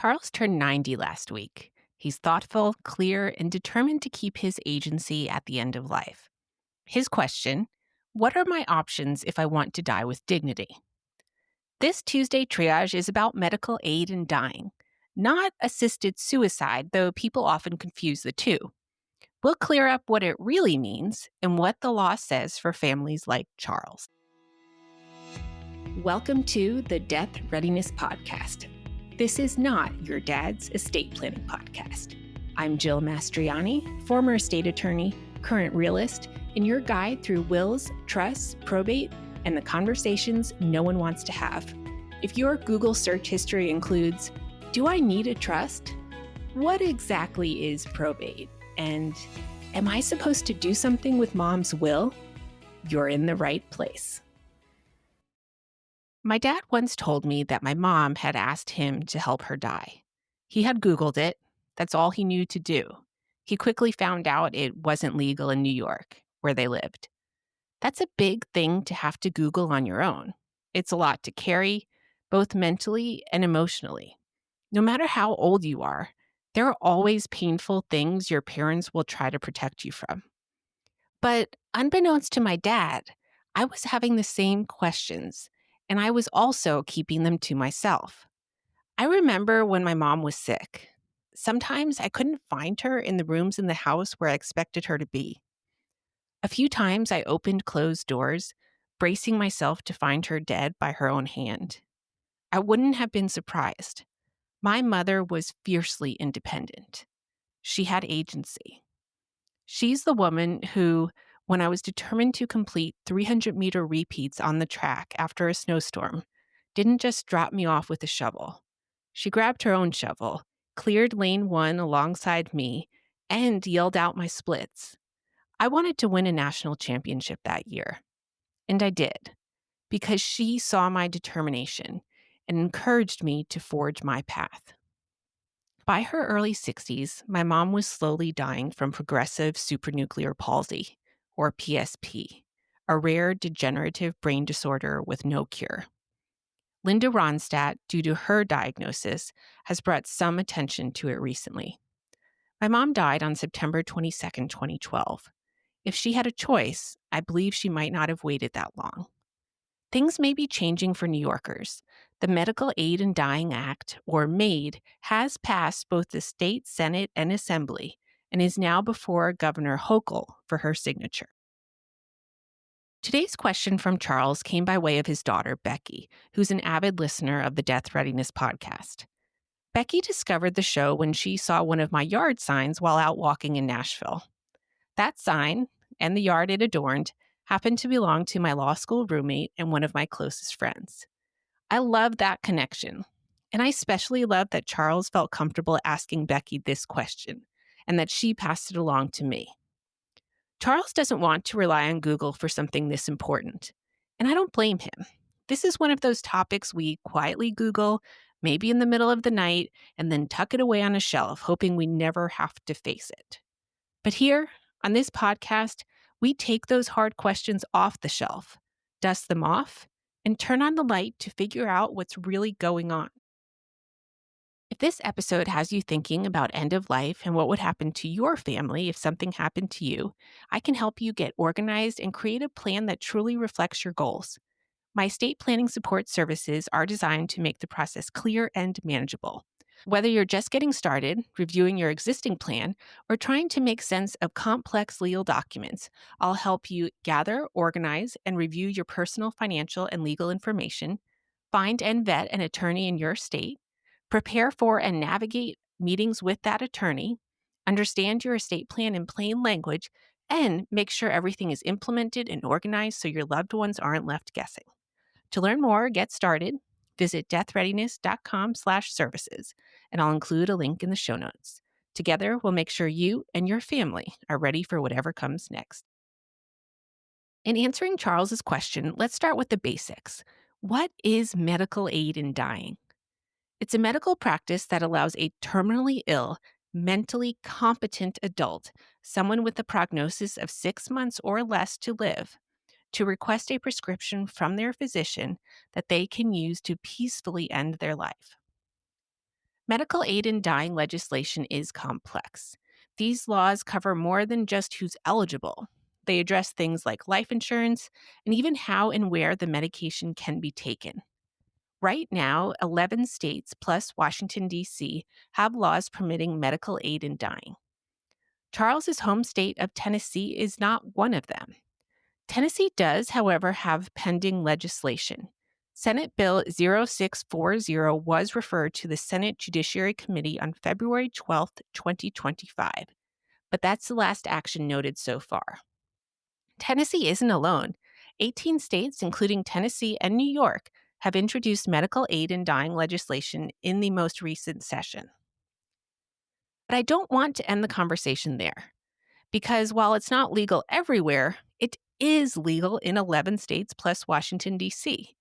Charles turned 90 last week. He's thoughtful, clear, and determined to keep his agency at the end of life. His question: what are my options if I want to die with dignity? This Tuesday triage is about medical aid in dying, not assisted suicide, though people often confuse the two. We'll clear up what it really means and what the law says for families like Charles. Welcome to the Death Readiness Podcast. This is not your dad's estate planning podcast. I'm Jill Mastriani, former estate attorney, current realist, and your guide through wills, trusts, probate, and the conversations no one wants to have. If your Google search history includes, "Do I need a trust? What exactly is probate? And am I supposed to do something with mom's will?" You're in the right place. My dad once told me that my mom had asked him to help her die. He had Googled it. That's all he knew to do. He quickly found out it wasn't legal in New York, where they lived. That's a big thing to have to Google on your own. It's a lot to carry, both mentally and emotionally. No matter how old you are, there are always painful things your parents will try to protect you from. But unbeknownst to my dad, I was having the same questions, and I was also keeping them to myself. I remember when my mom was sick. Sometimes I couldn't find her in the rooms in the house where I expected her to be. A few times I opened closed doors, bracing myself to find her dead by her own hand. I wouldn't have been surprised. My mother was fiercely independent. She had agency. She's the woman who, when I was determined to complete 300-meter repeats on the track after a snowstorm, didn't just drop me off with a shovel. She grabbed her own shovel, cleared lane 1 alongside me, and yelled out my splits. I wanted to win a national championship that year. And I did, because she saw my determination and encouraged me to forge my path. By her early 60s, my mom was slowly dying from progressive supranuclear palsy, or PSP, a rare degenerative brain disorder with no cure. Linda Ronstadt, due to her diagnosis, has brought some attention to it recently. My mom died on September 22, 2012. If she had a choice, I believe she might not have waited that long. Things may be changing for New Yorkers. The Medical Aid in Dying Act, or MAID, has passed both the state Senate and Assembly and is now before Governor Hochul for her signature. Today's question from Charles came by way of his daughter, Becky, who's an avid listener of the Death Readiness podcast. Becky discovered the show when she saw one of my yard signs while out walking in Nashville. That sign, and the yard it adorned, happened to belong to my law school roommate and one of my closest friends. I love that connection, and I especially love that Charles felt comfortable asking Becky this question, and that she passed it along to me. Charles doesn't want to rely on Google for something this important, and I don't blame him. This is one of those topics we quietly Google, maybe in the middle of the night, and then tuck it away on a shelf, hoping we never have to face it. But here, on this podcast, we take those hard questions off the shelf, dust them off, and turn on the light to figure out what's really going on. If this episode has you thinking about end of life and what would happen to your family if something happened to you, I can help you get organized and create a plan that truly reflects your goals. My estate planning support services are designed to make the process clear and manageable. Whether you're just getting started, reviewing your existing plan, or trying to make sense of complex legal documents, I'll help you gather, organize, and review your personal financial and legal information, find and vet an attorney in your state, prepare for and navigate meetings with that attorney, understand your estate plan in plain language, and make sure everything is implemented and organized so your loved ones aren't left guessing. To learn more or get started, visit deathreadiness.com/services, and I'll include a link in the show notes. Together, we'll make sure you and your family are ready for whatever comes next. In answering Charles's question, let's start with the basics. What is medical aid in dying? It's a medical practice that allows a terminally ill, mentally competent adult, someone with a prognosis of 6 months or less to live, to request a prescription from their physician that they can use to peacefully end their life. Medical aid in dying legislation is complex. These laws cover more than just who's eligible. They address things like life insurance and even how and where the medication can be taken. Right now, 11 states plus Washington, D.C. have laws permitting medical aid in dying. Charles's home state of Tennessee is not one of them. Tennessee does, however, have pending legislation. Senate Bill 0640 was referred to the Senate Judiciary Committee on February 12, 2025, but that's the last action noted so far. Tennessee isn't alone. 18 states, including Tennessee and New York, have introduced medical aid in dying legislation in the most recent session. But I don't want to end the conversation there, because while it's not legal everywhere, it is legal in 11 states plus Washington, D.C.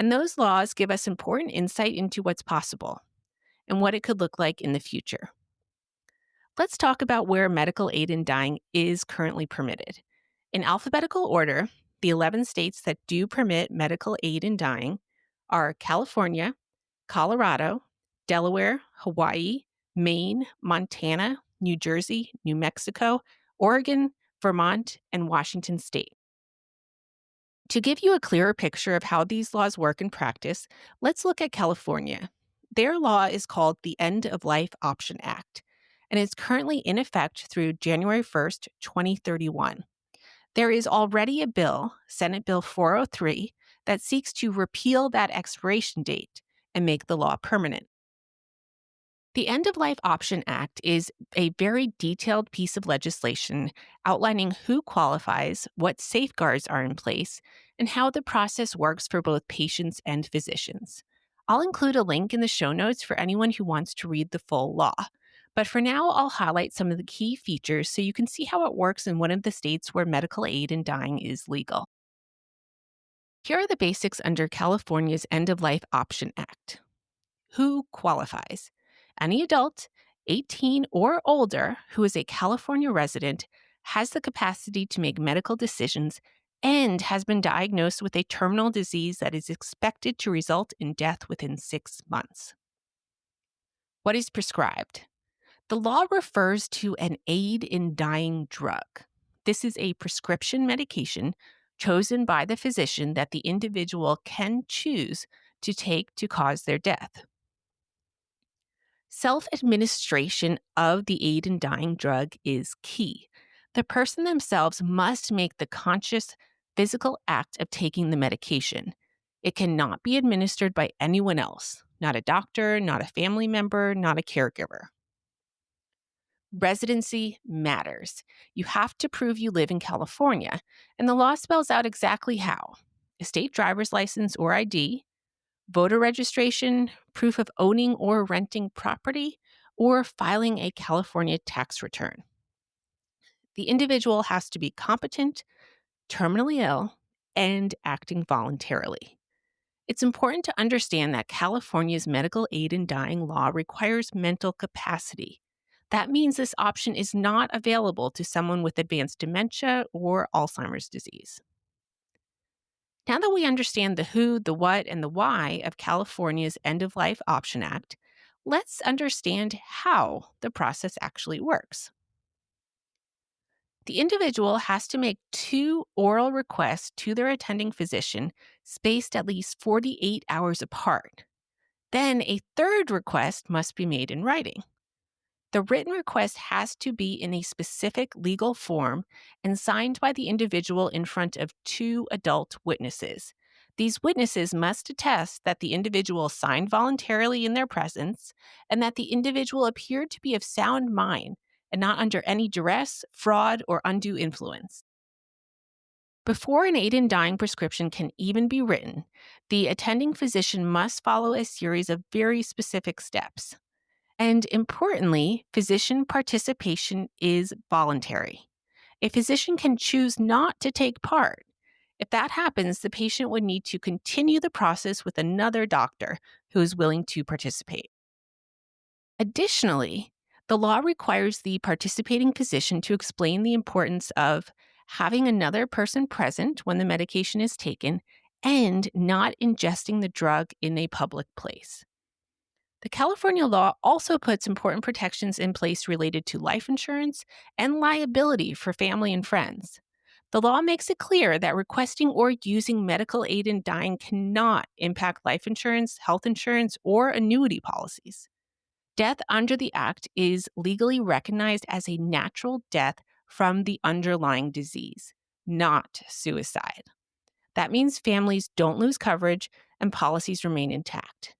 And those laws give us important insight into what's possible and what it could look like in the future. Let's talk about where medical aid in dying is currently permitted. In alphabetical order, the 11 states that do permit medical aid in dying are California, Colorado, Delaware, Hawaii, Maine, Montana, New Jersey, New Mexico, Oregon, Vermont, and Washington state. To give you a clearer picture of how these laws work in practice, let's look at California. Their law is called the End of Life Option Act, and is currently in effect through January 1st, 2031. There is already a bill, Senate Bill 403, that seeks to repeal that expiration date and make the law permanent. The End of Life Option Act is a very detailed piece of legislation outlining who qualifies, what safeguards are in place, and how the process works for both patients and physicians. I'll include a link in the show notes for anyone who wants to read the full law. But for now, I'll highlight some of the key features so you can see how it works in one of the states where medical aid in dying is legal. Here are the basics under California's End of Life Option Act. Who qualifies? Any adult, 18 or older, who is a California resident, has the capacity to make medical decisions and has been diagnosed with a terminal disease that is expected to result in death within 6 months. What is prescribed? The law refers to an aid in dying drug. This is a prescription medication chosen by the physician that the individual can choose to take to cause their death. Self-administration of the aid in dying drug is key. The person themselves must make the conscious physical act of taking the medication. It cannot be administered by anyone else, not a doctor, not a family member, not a caregiver. Residency matters. You have to prove you live in California, and the law spells out exactly how. A state driver's license or ID, voter registration, proof of owning or renting property, or filing a California tax return. The individual has to be competent, terminally ill, and acting voluntarily. It's important to understand that California's medical aid in dying law requires mental capacity. That means this option is not available to someone with advanced dementia or Alzheimer's disease. Now that we understand the who, the what, and the why of California's End of Life Option Act, let's understand how the process actually works. The individual has to make 2 oral requests to their attending physician spaced at least 48 hours apart. Then a third request must be made in writing. The written request has to be in a specific legal form and signed by the individual in front of 2 adult witnesses. These witnesses must attest that the individual signed voluntarily in their presence and that the individual appeared to be of sound mind and not under any duress, fraud, or undue influence. Before an aid in dying prescription can even be written, the attending physician must follow a series of very specific steps. And importantly, physician participation is voluntary. A physician can choose not to take part. If that happens, the patient would need to continue the process with another doctor who is willing to participate. Additionally, the law requires the participating physician to explain the importance of having another person present when the medication is taken and not ingesting the drug in a public place. The California law also puts important protections in place related to life insurance and liability for family and friends. The law makes it clear that requesting or using medical aid in dying cannot impact life insurance, health insurance, or annuity policies. Death under the Act is legally recognized as a natural death from the underlying disease, not suicide. That means families don't lose coverage and policies remain intact.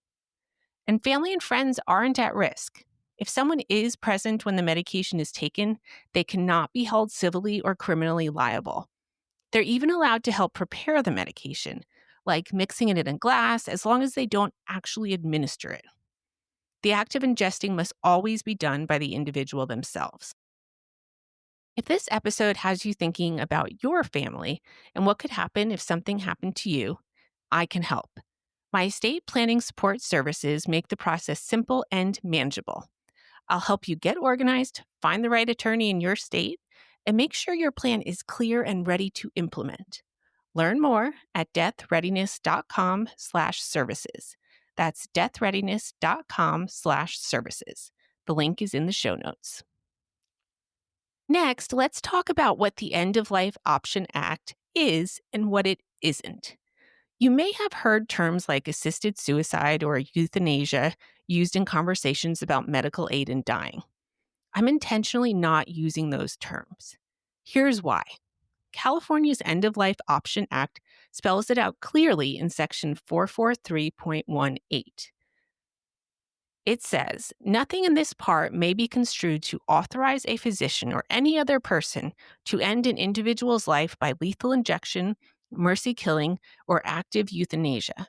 And family and friends aren't at risk. If someone is present when the medication is taken, they cannot be held civilly or criminally liable. They're even allowed to help prepare the medication, like mixing it in a glass, as long as they don't actually administer it. The act of ingesting must always be done by the individual themselves. If this episode has you thinking about your family and what could happen if something happened to you, I can help. My estate planning support services make the process simple and manageable. I'll help you get organized, find the right attorney in your state, and make sure your plan is clear and ready to implement. Learn more at deathreadiness.com/services. That's deathreadiness.com/services. The link is in the show notes. Next, let's talk about what the End of Life Option Act is and what it isn't. You may have heard terms like assisted suicide or euthanasia used in conversations about medical aid in dying. I'm intentionally not using those terms. Here's why. California's End of Life Option Act spells it out clearly in Section 443.18. It says, nothing in this part may be construed to authorize a physician or any other person to end an individual's life by lethal injection, mercy killing, or active euthanasia.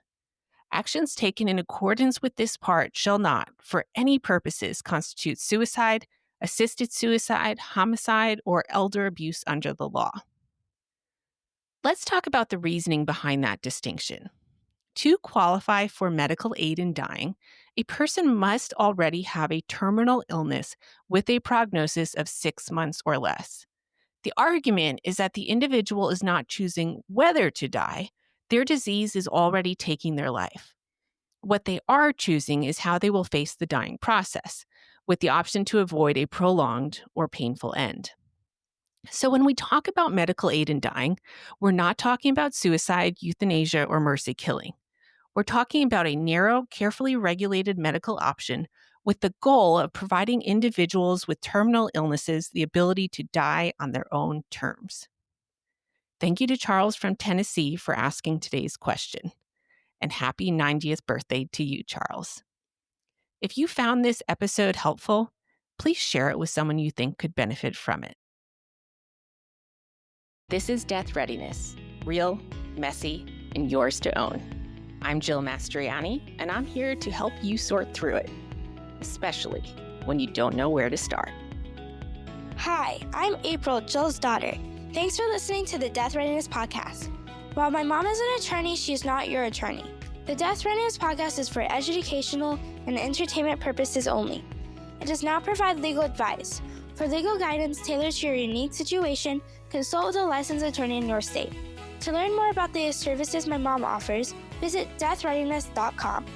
Actions taken in accordance with this part shall not, for any purposes, constitute suicide, assisted suicide, homicide, or elder abuse under the law. Let's talk about the reasoning behind that distinction. To qualify for medical aid in dying, a person must already have a terminal illness with a prognosis of 6 months or less. The argument is that the individual is not choosing whether to die, their disease is already taking their life. What they are choosing is how they will face the dying process, with the option to avoid a prolonged or painful end. So when we talk about medical aid in dying, we're not talking about suicide, euthanasia, or mercy killing. We're talking about a narrow, carefully regulated medical option with the goal of providing individuals with terminal illnesses the ability to die on their own terms. Thank you to Charles from Tennessee for asking today's question. And happy 90th birthday to you, Charles. If you found this episode helpful, please share it with someone you think could benefit from it. This is Death Readiness, real, messy, and yours to own. I'm Jill Mastriani, and I'm here to help you sort through it, especially when you don't know where to start. Hi, I'm April, Jill's daughter. Thanks for listening to the Death Readiness Podcast. While my mom is an attorney, she's not your attorney. The Death Readiness Podcast is for educational and entertainment purposes only. It does not provide legal advice. For legal guidance tailored to your unique situation, consult with a licensed attorney in your state. To learn more about the services my mom offers, visit deathreadiness.com.